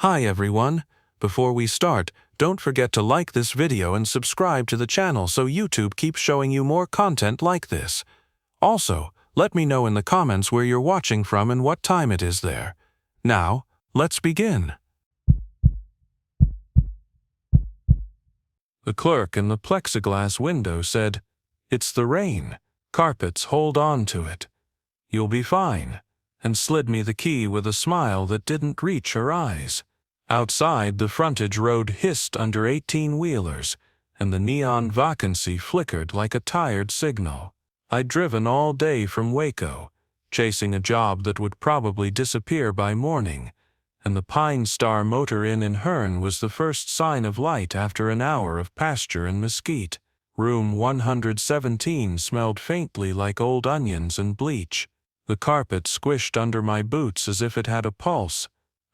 Hi everyone. Before we start, don't forget to like this video and subscribe to the channel so YouTube keeps showing you more content like this. Also, let me know in the comments where you're watching from and what time it is there. Now, let's begin. The clerk in the plexiglass window said, "It's the rain. Carpets, hold on to it. You'll be fine," and slid me the key with a smile that didn't reach her eyes. Outside, the frontage road hissed under 18-wheelers, and the neon vacancy flickered like a tired signal. I'd driven all day from Waco, chasing a job that would probably disappear by morning, and the Pine Star Motor Inn in Hearn was the first sign of light after an hour of pasture and mesquite. Room 117 smelled faintly like old onions and bleach. The carpet squished under my boots as if it had a pulse.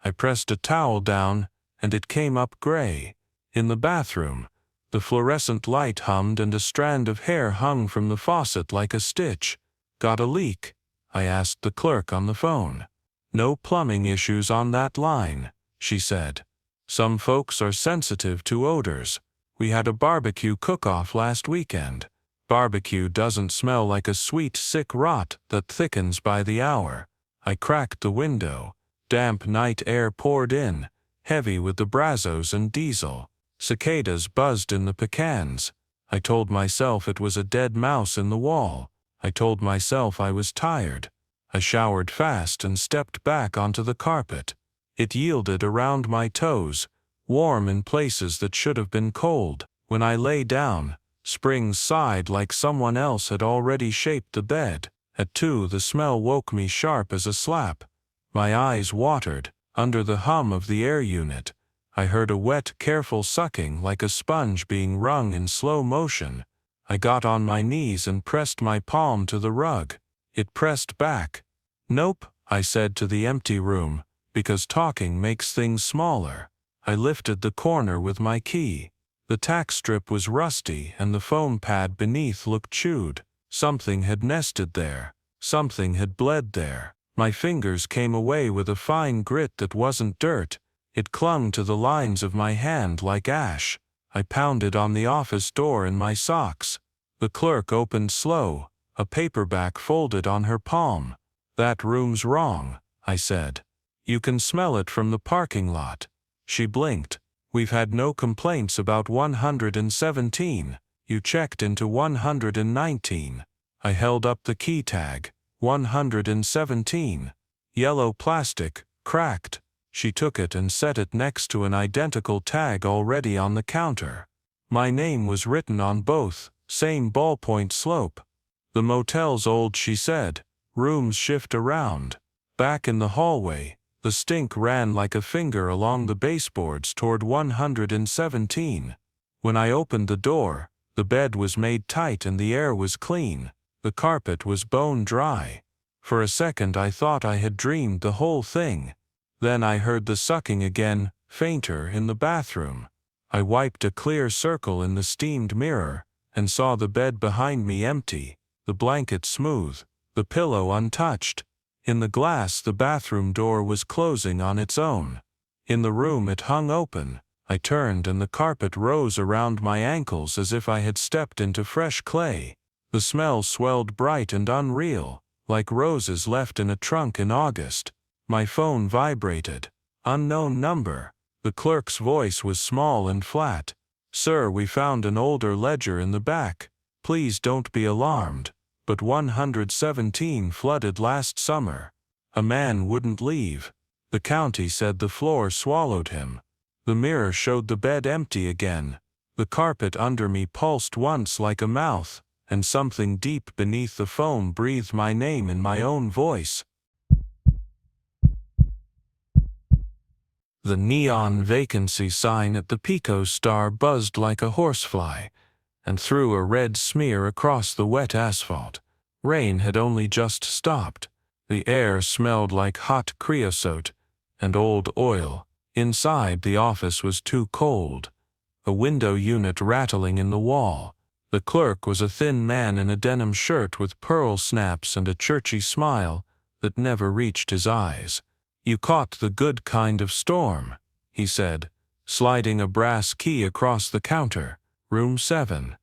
I pressed a towel down, and it came up gray. In the bathroom, the fluorescent light hummed and a strand of hair hung from the faucet like a stitch. "Got a leak?" I asked the clerk on the phone. "No plumbing issues on that line," she said. "Some folks are sensitive to odors. We had a barbecue cook-off last weekend. Barbecue doesn't smell like a sweet, sick rot that thickens by the hour." I cracked the window. Damp night air poured in, heavy with the Brazos and diesel. Cicadas buzzed in the pecans. I told myself it was a dead mouse in the wall. I told myself I was tired. I showered fast and stepped back onto the carpet. It yielded around my toes, warm in places that should have been cold. When I lay down, springs sighed like someone else had already shaped the bed. At 2, the smell woke me sharp as a slap. My eyes watered. Under the hum of the air unit, I heard a wet, careful sucking like a sponge being wrung in slow motion. I got on my knees and pressed my palm to the rug. It pressed back. "Nope," I said to the empty room, because talking makes things smaller. I lifted the corner with my key. The tack strip was rusty and the foam pad beneath looked chewed. Something had nested there. Something had bled there. My fingers came away with a fine grit that wasn't dirt. It clung to the lines of my hand like ash. I pounded on the office door in my socks. The clerk opened slow, a paperback folded on her palm. "That room's wrong," I said. "You can smell it from the parking lot." She blinked. "We've had no complaints about 117. You checked into 119. I held up the key tag. 117. Yellow plastic, cracked. She took it and set it next to an identical tag already on the counter. My name was written on both, same ballpoint slope. "The motel's old," she said. "Rooms shift around." Back in the hallway, the stink ran like a finger along the baseboards toward 117. When I opened the door, the bed was made tight and the air was clean. The carpet was bone dry. For a second I thought I had dreamed the whole thing. Then I heard the sucking again, fainter, in the bathroom. I wiped a clear circle in the steamed mirror, and saw the bed behind me empty, the blanket smooth, the pillow untouched. In the glass the bathroom door was closing on its own. In the room it hung open. I turned and the carpet rose around my ankles as if I had stepped into fresh clay. The smell swelled bright and unreal, like roses left in a trunk in August. My phone vibrated. Unknown number. The clerk's voice was small and flat. "Sir, we found an older ledger in the back. Please don't be alarmed, but 117 flooded last summer. A man wouldn't leave. The county said the floor swallowed him." The mirror showed the bed empty again. The carpet under me pulsed once like a mouth, and something deep beneath the foam breathed my name in my own voice. The neon vacancy sign at the Pico Star buzzed like a horsefly, and threw a red smear across the wet asphalt. Rain had only just stopped. The air smelled like hot creosote and old oil. Inside, the office was too cold. A window unit rattling in the wall. The clerk was a thin man in a denim shirt with pearl snaps and a churchy smile that never reached his eyes. "You caught the good kind of storm," he said, sliding a brass key across the counter. Room 7.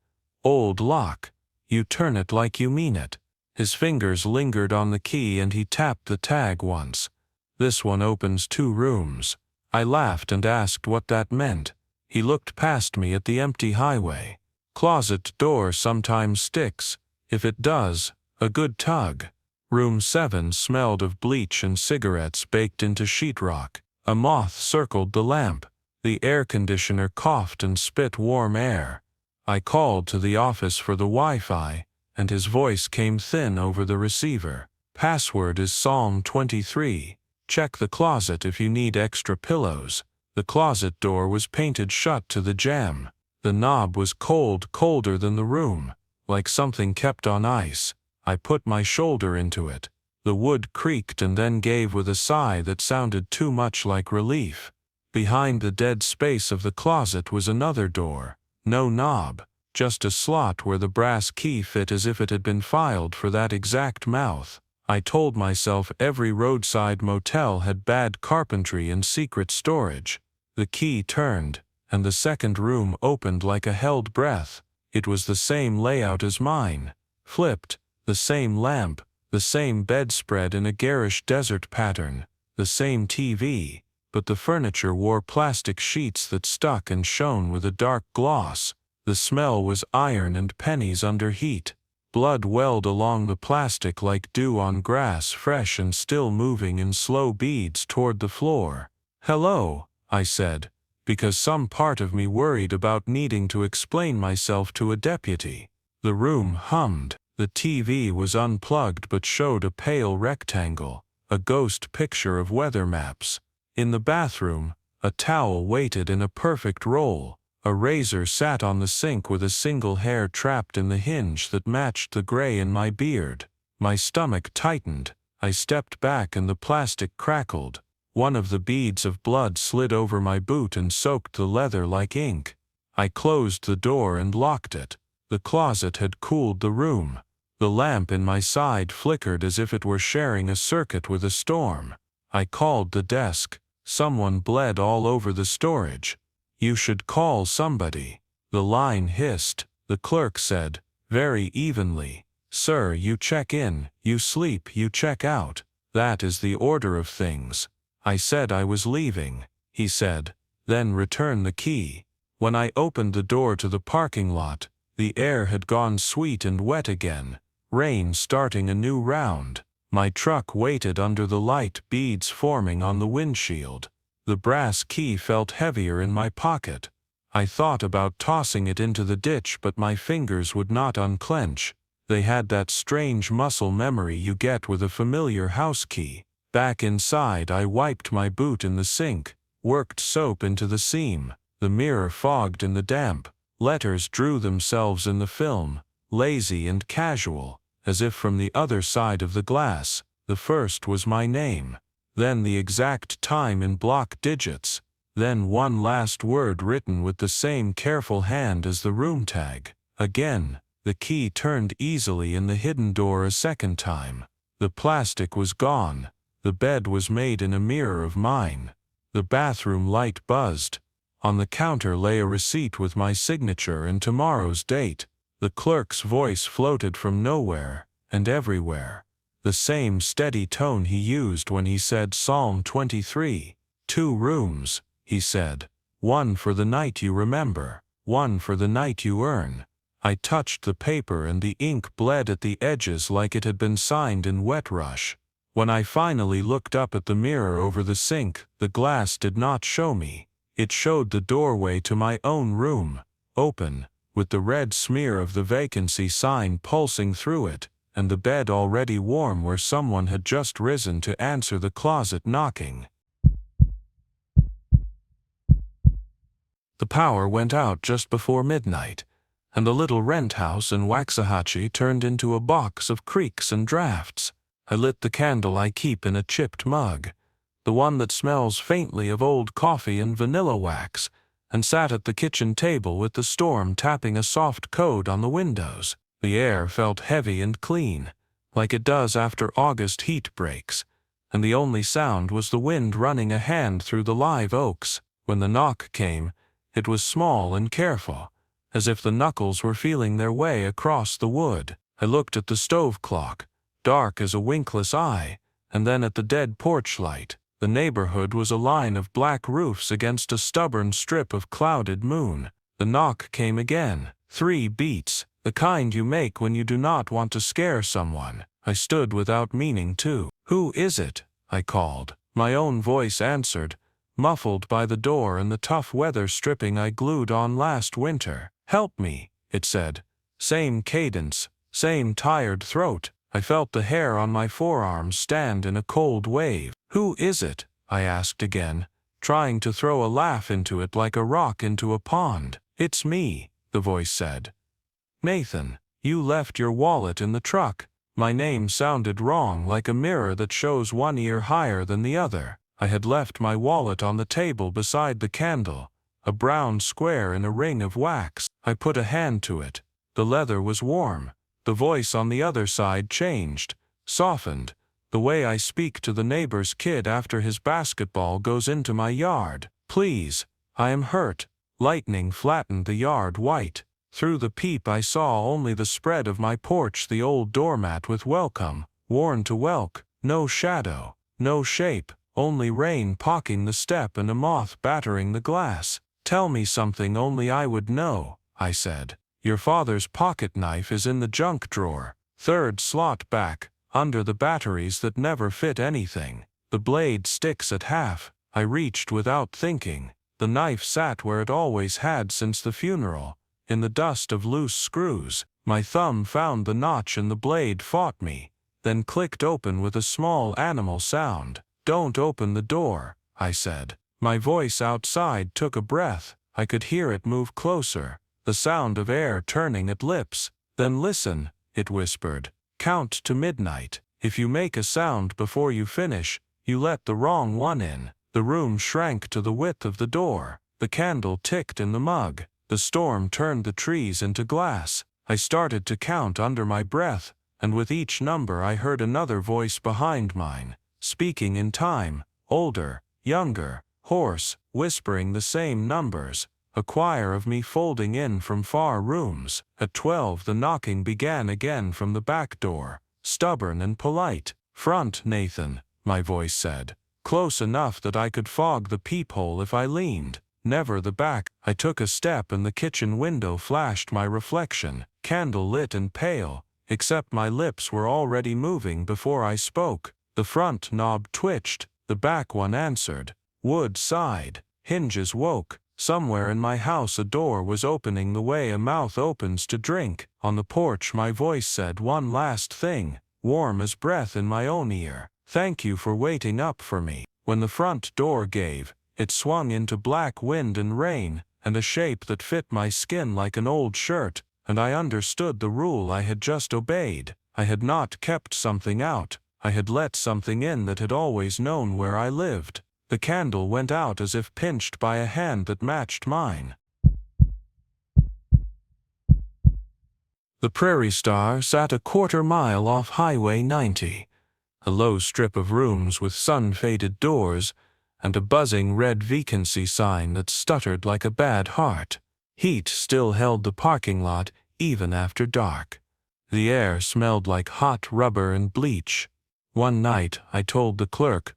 Old lock. You turn it like you mean it. His fingers lingered on the key and he tapped the tag once. This one opens 2 rooms. I laughed and asked what that meant. He looked past me at the empty highway. Closet door sometimes sticks. If it does, a good tug. Room 7 smelled of bleach and cigarettes baked into sheetrock. A moth circled the lamp. The air conditioner coughed and spit warm air. I called to the office for the Wi-Fi, and his voice came thin over the receiver. Password is Psalm 23. Check the closet if you need extra pillows. The closet door was painted shut to the jamb. The knob was cold, colder than the room, like something kept on ice. I put my shoulder into it. The wood creaked and then gave with a sigh that sounded too much like relief. Behind the dead space of the closet was another door. No knob, just a slot where the brass key fit as if it had been filed for that exact mouth. I told myself every roadside motel had bad carpentry and secret storage. The key turned, and the second room opened like a held breath. It was the same layout as mine. Flipped, the same lamp, the same bedspread in a garish desert pattern, the same TV, but the furniture wore plastic sheets that stuck and shone with a dark gloss. The smell was iron and pennies under heat. Blood welled along the plastic like dew on grass, fresh and still moving in slow beads toward the floor. "Hello," I said, because some part of me worried about needing to explain myself to a deputy. The room hummed. The TV was unplugged but showed a pale rectangle, a ghost picture of weather maps. In the bathroom, a towel waited in a perfect roll. A razor sat on the sink with a single hair trapped in the hinge that matched the gray in my beard. My stomach tightened. I stepped back and the plastic crackled. One of the beads of blood slid over my boot and soaked the leather like ink. I closed the door and locked it. The closet had cooled the room. The lamp in my side flickered as if it were sharing a circuit with a storm. I called the desk. Someone bled all over the storage. "You should call somebody." The line hissed. The clerk said, very evenly, "Sir, you check in, you sleep, you check out. That is the order of things." I said I was leaving. He said, "Then return the key." When I opened the door to the parking lot, the air had gone sweet and wet again, rain starting a new round. My truck waited under the light, beads forming on the windshield. The brass key felt heavier in my pocket. I thought about tossing it into the ditch, but my fingers would not unclench. They had that strange muscle memory you get with a familiar house key. Back inside, I wiped my boot in the sink, worked soap into the seam. The mirror fogged in the damp. Letters drew themselves in the film, lazy and casual, as if from the other side of the glass. The first was my name, then the exact time in block digits, then one last word written with the same careful hand as the room tag. Again, the key turned easily in the hidden door a second time. The plastic was gone. The bed was made in a mirror of mine. The bathroom light buzzed. On the counter lay a receipt with my signature and tomorrow's date. The clerk's voice floated from nowhere and everywhere. The same steady tone he used when he said Psalm 23. 2 rooms, he said. One for the night you remember, one for the night you earn. I touched the paper and the ink bled at the edges like it had been signed in wet rush. When I finally looked up at the mirror over the sink, the glass did not show me. It showed the doorway to my own room, open, with the red smear of the vacancy sign pulsing through it, and the bed already warm where someone had just risen to answer the closet knocking. The power went out just before midnight, and the little rent house in Waxahachie turned into a box of creaks and drafts. I lit the candle I keep in a chipped mug, the one that smells faintly of old coffee and vanilla wax, and sat at the kitchen table with the storm tapping a soft coat on the windows. The air felt heavy and clean, like it does after August heat breaks, and the only sound was the wind running a hand through the live oaks. When the knock came, it was small and careful, as if the knuckles were feeling their way across the wood. I looked at the stove clock, dark as a winkless eye, and then at the dead porch light. The neighborhood was a line of black roofs against a stubborn strip of clouded moon. The knock came again. 3 beats, the kind you make when you do not want to scare someone. I stood without meaning to. "Who is it?" I called. My own voice answered, muffled by the door and the tough weather stripping I glued on last winter. "Help me," it said. Same cadence, same tired throat. I felt the hair on my forearms stand in a cold wave. "Who is it?" I asked again, trying to throw a laugh into it like a rock into a pond. "It's me," the voice said. "Nathan, you left your wallet in the truck." My name sounded wrong, like a mirror that shows one ear higher than the other. I had left my wallet on the table beside the candle, a brown square in a ring of wax. I put a hand to it. The leather was warm. The voice on the other side changed, softened, the way I speak to the neighbor's kid after his basketball goes into my yard. "Please, I am hurt." Lightning flattened the yard white. Through the peep I saw only the spread of my porch, the old doormat with "Welcome," worn to welk. No shadow, no shape, only rain pocking the step and a moth battering the glass. "Tell me something only I would know," I said. "Your father's pocket knife is in the junk drawer, 3rd slot back, under the batteries that never fit anything. The blade sticks at half." I reached without thinking. The knife sat where it always had since the funeral, in the dust of loose screws. My thumb found the notch and the blade fought me, then clicked open with a small animal sound. "Don't open the door," I said. My voice outside took a breath. I could hear it move closer, the sound of air turning at lips. "Then listen," it whispered. "Count to midnight. If you make a sound before you finish, you let the wrong one in." The room shrank to the width of the door. The candle ticked in the mug. The storm turned the trees into glass. I started to count under my breath, and with each number I heard another voice behind mine, speaking in time, older, younger, hoarse, whispering the same numbers, a choir of me folding in from far rooms. At 12 the knocking began again from the back door, stubborn and polite. "Front, Nathan," my voice said, close enough that I could fog the peephole if I leaned. Never the back. I took a step and the kitchen window flashed my reflection, candle lit and pale, except my lips were already moving before I spoke. The front knob twitched, the back one answered. Wood sighed, hinges woke. Somewhere in my house a door was opening the way a mouth opens to drink. On the porch my voice said one last thing, warm as breath in my own ear. "Thank you for waiting up for me." When the front door gave, it swung into black wind and rain, and a shape that fit my skin like an old shirt, and I understood the rule I had just obeyed. I had not kept something out. I had let something in that had always known where I lived. The candle went out as if pinched by a hand that matched mine. The Prairie Star sat a quarter-mile off Highway 90, a low strip of rooms with sun-faded doors, and a buzzing red vacancy sign that stuttered like a bad heart. Heat still held the parking lot even after dark. The air smelled like hot rubber and bleach. One night, I told the clerk,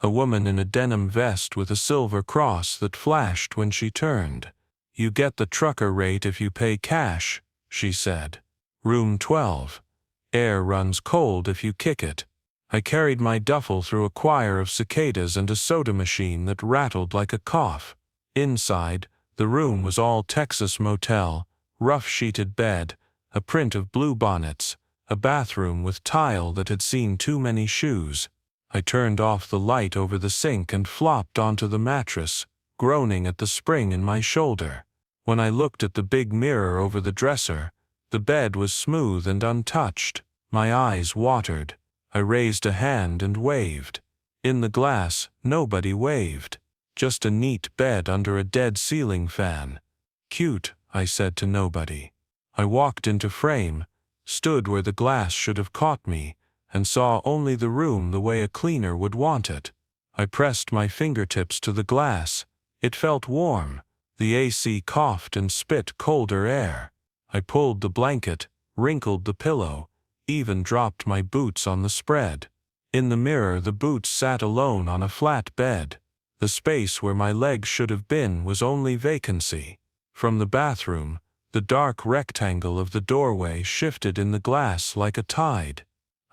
a woman in a denim vest with a silver cross that flashed when she turned. "You get the trucker rate if you pay cash," she said. "Room 12. Air runs cold if you kick it." I carried my duffel through a choir of cicadas and a soda machine that rattled like a cough. Inside, the room was all Texas Motel, rough-sheeted bed, a print of bluebonnets, a bathroom with tile that had seen too many shoes. I turned off the light over the sink and flopped onto the mattress, groaning at the spring in my shoulder. When I looked at the big mirror over the dresser, the bed was smooth and untouched. My eyes watered. I raised a hand and waved. In the glass, nobody waved. Just a neat bed under a dead ceiling fan. "Cute," I said to nobody. I walked into frame, stood where the glass should have caught me, and saw only the room the way a cleaner would want it. I pressed my fingertips to the glass. It felt warm. The AC coughed and spit colder air. I pulled the blanket, wrinkled the pillow, even dropped my boots on the spread. In the mirror the boots sat alone on a flat bed. The space where my legs should have been was only vacancy. From the bathroom, the dark rectangle of the doorway shifted in the glass like a tide.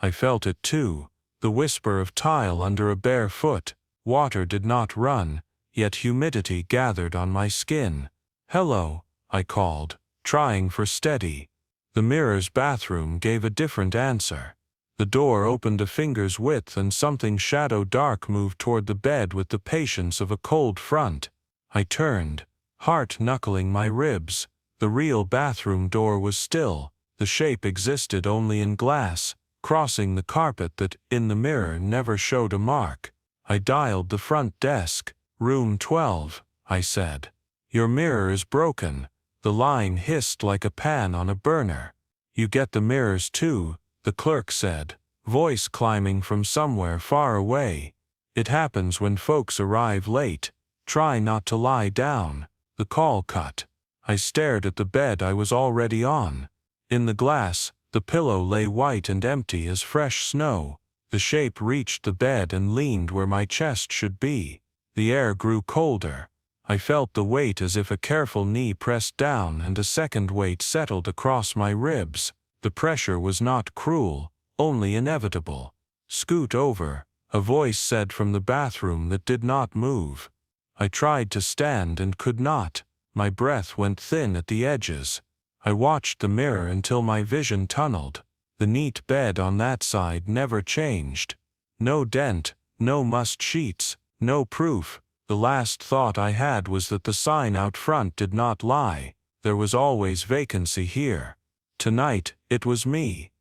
I felt it too, the whisper of tile under a bare foot. Water did not run, yet humidity gathered on my skin. "Hello," I called, trying for steady. The mirror's bathroom gave a different answer. The door opened a finger's width and something shadow dark moved toward the bed with the patience of a cold front. I turned, heart knuckling my ribs. The real bathroom door was still. The shape existed only in glass, crossing the carpet that, in the mirror, never showed a mark. I dialed the front desk. "Room 12, I said. "Your mirror is broken." The line hissed like a pan on a burner. "You get the mirrors too," the clerk said, voice climbing from somewhere far away. "It happens when folks arrive late. Try not to lie down." The call cut. I stared at the bed I was already on. In the glass, the pillow lay white and empty as fresh snow. The shape reached the bed and leaned where my chest should be. The air grew colder. I felt the weight as if a careful knee pressed down and a second weight settled across my ribs. The pressure was not cruel, only inevitable. "Scoot over," a voice said from the bathroom that did not move. I tried to stand and could not. My breath went thin at the edges. I watched the mirror until my vision tunneled. The neat bed on that side never changed. No dent, no mussed sheets, no proof. The last thought I had was that the sign out front did not lie. There was always vacancy here. Tonight, it was me.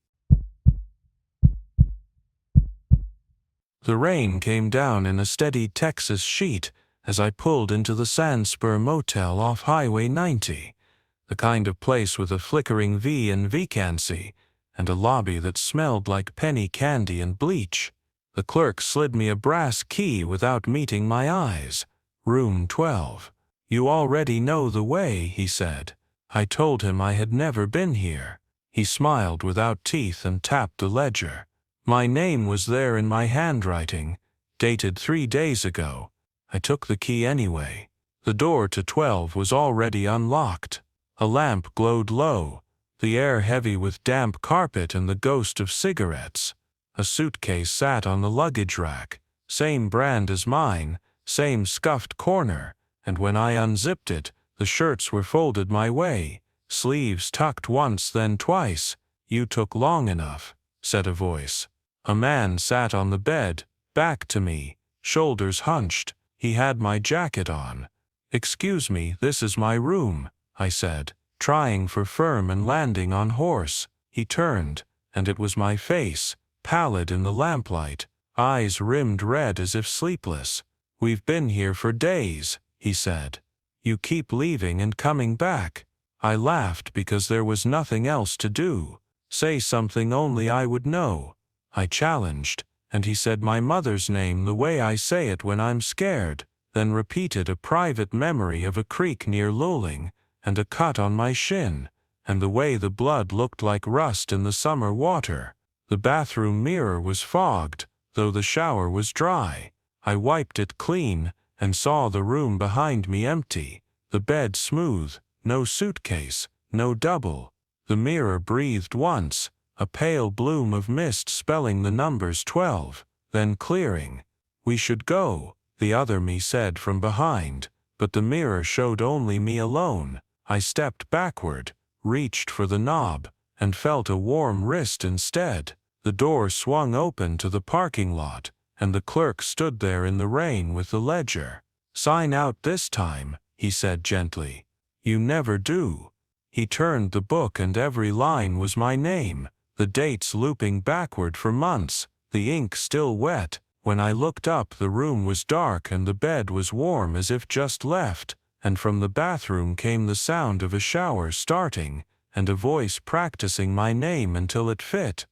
The rain came down in a steady Texas sheet as I pulled into the Sandspur Motel off Highway 90, the kind of place with a flickering V in vacancy and a lobby that smelled like penny candy and bleach. The clerk slid me a brass key without meeting my eyes. "Room 12. "You already know the way," he said. I told him I had never been here. He smiled without teeth and tapped the ledger. My name was there in my handwriting, dated 3 days ago. I took the key anyway. The door to 12 was already unlocked. A lamp glowed low, the air heavy with damp carpet and the ghost of cigarettes. A suitcase sat on the luggage rack, same brand as mine, same scuffed corner, and when I unzipped it, the shirts were folded my way, sleeves tucked once then twice. "You took long enough," said a voice. A man sat on the bed, back to me, shoulders hunched. He had my jacket on. "Excuse me, this is my room," I said, trying for firm and landing on horse. He turned, and it was my face, pallid in the lamplight, eyes rimmed red as if sleepless. "We've been here for days," he said. "You keep leaving and coming back." I laughed because there was nothing else to do. "Say something only I would know," I challenged, and he said my mother's name the way I say it when I'm scared, then repeated a private memory of a creek near Lowling, and a cut on my shin, and the way the blood looked like rust in the summer water. The bathroom mirror was fogged, though the shower was dry. I wiped it clean, and saw the room behind me empty, the bed smooth, no suitcase, no double. The mirror breathed once, a pale bloom of mist spelling the numbers 12, then clearing. "We should go," the other me said from behind, but the mirror showed only me alone. I stepped backward, reached for the knob, and felt a warm wrist instead. The door swung open to the parking lot, and the clerk stood there in the rain with the ledger. "Sign out this time," he said gently. "You never do." He turned the book and every line was my name, the dates looping backward for months, the ink still wet. When I looked up, the room was dark and the bed was warm as if just left, and from the bathroom came the sound of a shower starting, and a voice practicing my name until it fit.